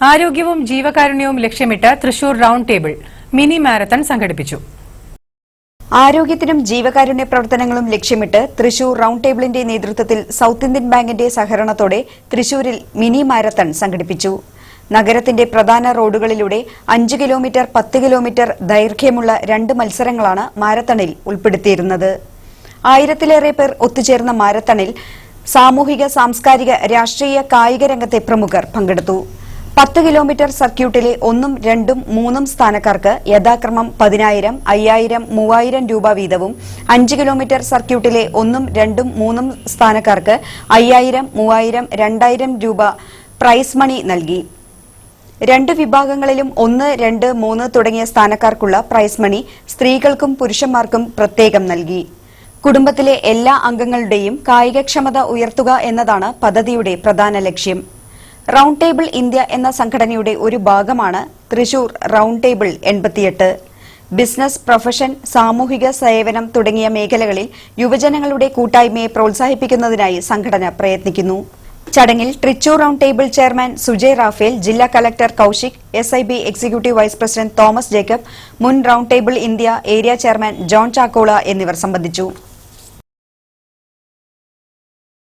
ആരോഗ്യവും ജീവകാരുണ്യവും ലക്ഷ്യമിട്ട് Thrissur round table mini marathon സംഘടിപ്പിച്ചു. ആരോഗ്യത്തിനും ജീവകാരുണ്യ പ്രവർത്തനങ്ങളും ലക്ഷ്യമിട്ട് തൃശൂർ റൌണ്ട് ടേബിളിന്റെ നേതൃത്വത്തിൽ സൌത്ത് ഇന്ത്യൻ ബാങ്കിന്റെ സഹകരണത്തോടെ തൃശൂരിൽ മിനി മാരത്തൺ സംഘടിപ്പിച്ചു. നഗരത്തിന്റെ പ്രധാന റോഡുകളിലൂടെ 5 കിലോമീറ്റർ 10 കിലോമീറ്റർ ദൈർഘ്യമുള്ള 2 മത്സരങ്ങളാണ് മാരത്തണിൽ ഉൾപ്പെടുത്തിയിരുന്നത്. 1000-ലേറെ പേർ ഒത്തുചേർന്ന മാരത്തണിൽ സാമൂഹിക, സാംസ്കാരിക, രാഷ്ട്രീയ, കായിക രംഗത്തെ പ്രമുഖർ പങ്കെടുത്തു. 10 കിലോമീറ്റർ സർക്യൂട്ടിലെ 1, 2, 3 സ്ഥാനക്കാർക്ക് യഥാക്രമം 10,000, 5,000, 3,000 രൂപ വീതവും 5 കിലോമീറ്റർ സർക്യൂട്ടിലെ 1, 2, 3 സ്ഥാനക്കാർക്ക് 5,000, 3,000, 2,000 രൂപ പ്രൈസ് മണി നൽകി. 2 വിഭാഗങ്ങളിലും 1, 2, 3 തുടങ്ങിയ സ്ഥാനക്കാർക്കുള്ള പ്രൈസ് മണി സ്ത്രീകൾക്കും പുരുഷന്മാർക്കും പ്രത്യേകം നൽകി. കുടുംബത്തിലെ എല്ലാ അംഗങ്ങളുടെയും കായികക്ഷമത ഉയർത്തുക എന്നതാണ് പദ്ധതിയുടെ പ്രധാന ലക്ഷ്യം. റൌണ്ട് ടേബിൾ ഇന്ത്യ എന്ന സംഘടനയുടെ ഒരു ഭാഗമാണ് Thrissur round table 88. Business, profession, സാമൂഹിക സേവനം തുടങ്ങിയ മേഖലകളിൽ യുവജനങ്ങളുടെ കൂട്ടായ്മയെ പ്രോത്സാഹിപ്പിക്കുന്നതിനായി സംഘടന പ്രയത്നിക്കുന്നു. ചടങ്ങിൽ Thrissur round table chairman Sujay Raphael, ജില്ലാ collector Kaushik, SIB executive vice president Thomas Jacob, മുൻ round table India area chairman John Chakkola എന്നിവർ സംബന്ധിച്ചു.